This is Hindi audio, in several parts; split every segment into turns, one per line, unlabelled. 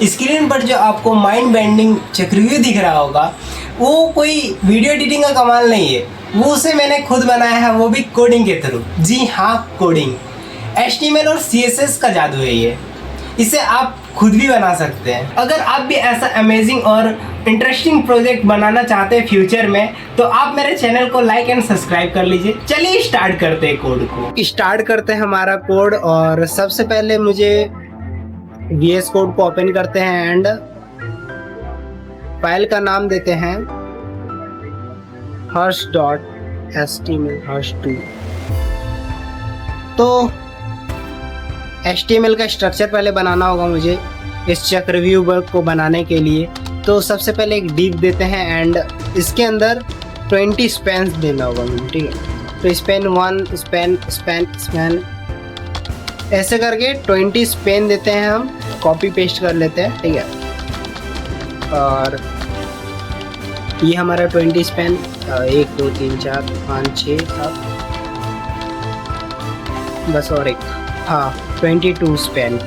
स्क्रीन पर जो आपको माइंड बेंडिंग चक्रव्यूह दिख रहा होगा वो कोई वीडियो एडिटिंग का कमाल नहीं है, वो उसे मैंने खुद बनाया है, वो भी कोडिंग के थ्रू। जी हाँ, कोडिंग। HTML और CSS का जादू है ये, इसे आप खुद भी बना सकते हैं। अगर आप भी ऐसा अमेजिंग और इंटरेस्टिंग प्रोजेक्ट बनाना चाहते हैं फ्यूचर में, तो आप मेरे चैनल को लाइक एंड सब्सक्राइब कर लीजिए। चलिए स्टार्ट करते हैं कोड को। स्टार्ट करते हैं हमारा कोड, और सबसे पहले मुझे VS कोड को ओपन करते हैं एंड फाइल का नाम देते हैं hers.html hers2। तो HTML का स्ट्रक्चर पहले बनाना होगा मुझे इस चक्रव्यूह को बनाने के लिए। तो सबसे पहले एक डिव देते हैं एंड इसके अंदर 20 स्पैन्स देना होगा मुझे, ठीक है। तो स्पैन 1 स्पैन ऐसे करके 20 स्पैन देते हैं, हम कॉपी पेस्ट कर लेते हैं, ठीक है। और ये हमारा 20 स्पैन 1 2 3 4 5 6 7 बस, और एक, हाँ 22 स्पैन,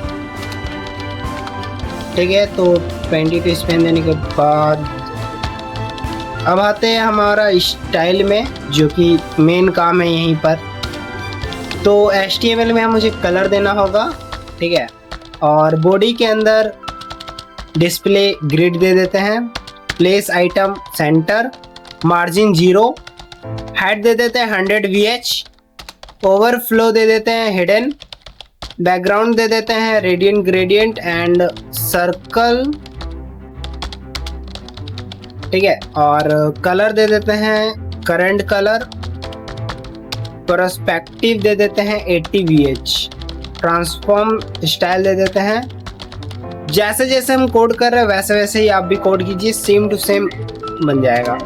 ठीक है। तो 22 स्पैन देने के बाद अब आते हैं हमारा स्टाइल में, जो कि मेन काम है यहीं पर। तो HTML में मुझे कलर देना होगा, ठीक है। और बॉडी के अंदर डिस्प्ले ग्रिड दे देते हैं, place item centre, margin 0, height दे देते हैं 100 VH, ओवरफ्लो दे देते हैं हिडन, बैकग्राउंड दे देते हैं रेडियंट ग्रेडियंट एंड सर्कल, ठीक है। और कलर दे देते हैं करंट कलर, पर्सपेक्टिव दे देते हैं 80 VH, ट्रांसफॉर्म स्टाइल दे देते हैं। जैसे जैसे हम कोड कर रहे हैं वैसे वैसे ही आप भी कोड कीजिए, सेम टू सेम बन जाएगा।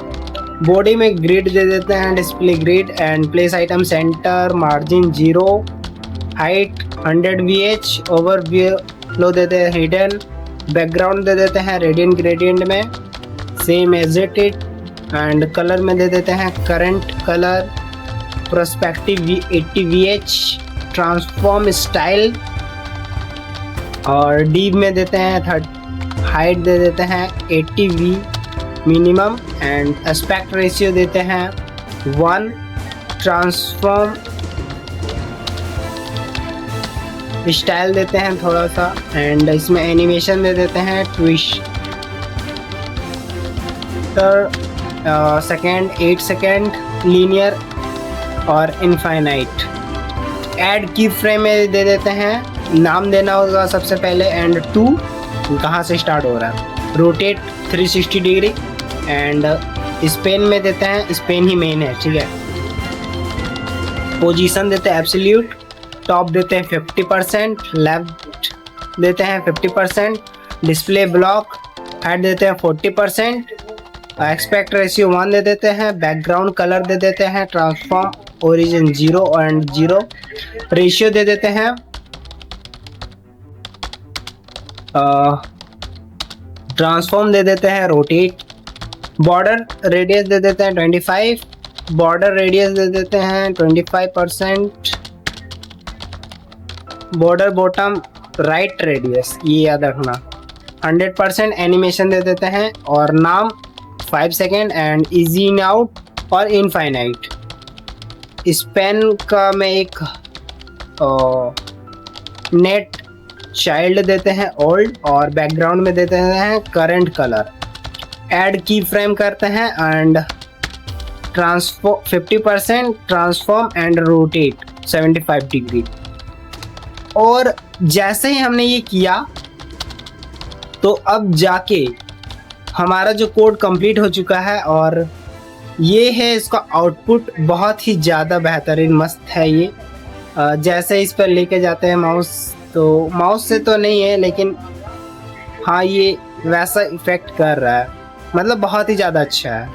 बॉडी में ग्रिड दे देते हैं, display grid and place item centre, margin 0, height 100 VH, overflow देते हैं हिडन, बैकग्राउंड दे देते हैं रेडियंट ग्रेडियंट में same as it and colour में दे देते हैं current colour, perspective 80 VH, transform style, और डीप में देते हैं हाइट दे देते हैं 80 V minimum and aspect ratio देते हैं 1, ट्रांसफॉर्म स्टाइल देते हैं थोड़ा सा एंड इसमें एनिमेशन दे देते हैं ट्विस्ट सेकेंड 8 सेकेंड, लीनियर और इनफाइनाइट। ऐड की फ्रेम में दे देते हैं, नाम देना होगा सबसे पहले एंड 2 कहाँ से स्टार्ट हो रहा है, रोटेट 360 डिग्री एंड स्पेन में देते हैं, स्पेन ही मेन है, ठीक है। पोजीशन देते हैं एब्सोल्यूट, टॉप देते हैं 50%, लेफ्ट देते हैं 50%, डिस्प्ले ब्लॉक हाइट देते हैं 40%, एक्सपेक्ट रेशियो 1 दे देते हैं, बैकग्राउंड कलर दे देते हैं, ट्रांसफॉर्म ओरिजिन 0 एंड 0, रेशियो दे देते हैं ट्रांसफॉर्म दे देते हैं रोटेट, बॉर्डर रेडियस दे देते हैं 25, बॉर्डर रेडियस दे देते हैं 25%, बॉर्डर बॉटम राइट रेडियस ये याद रखना, 100% एनिमेशन दे देते हैं और नाम 5 second and easy in out और इनफाइनाइट। स्पेन का में एक नेट चाइल्ड देते हैं ओल्ड और बैकग्राउंड में देते हैं करंट कलर। ऐड की फ्रेम करते हैं and transform 50%, transform and rotate 75 degree. और जैसे ही हमने ये किया तो अब जाके हमारा जो कोड कंप्लीट हो चुका है और ये है इसका आउटपुट, बहुत ही ज़्यादा बेहतरीन मस्त है ये। जैसे इस पर लेके जाते हैं माउस, तो माउस से तो नहीं है लेकिन हाँ ये वैसा इफेक्ट कर रहा है, मतलब बहुत ही ज़्यादा अच्छा है।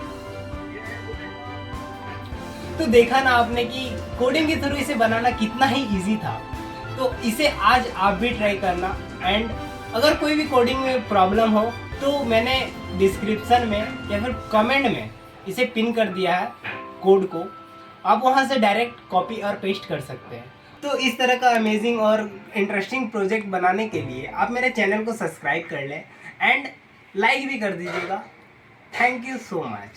तो देखा ना आपने कि कोडिंग के थ्रू इसे बनाना कितना ही इजी था। तो इसे आज आप भी ट्राई करना एंड अगर कोई भी कोडिंग में प्रॉब्लम हो तो मैंने डिस्क्रिप्शन में या फिर कमेंट में इसे पिन कर दिया है कोड को, आप वहां से डायरेक्ट कॉपी और पेस्ट कर सकते हैं। तो इस तरह का अमेजिंग और इंटरेस्टिंग प्रोजेक्ट बनाने के लिए आप मेरे चैनल को सब्सक्राइब कर लें एंड लाइक भी कर दीजिएगा। Thank you so much.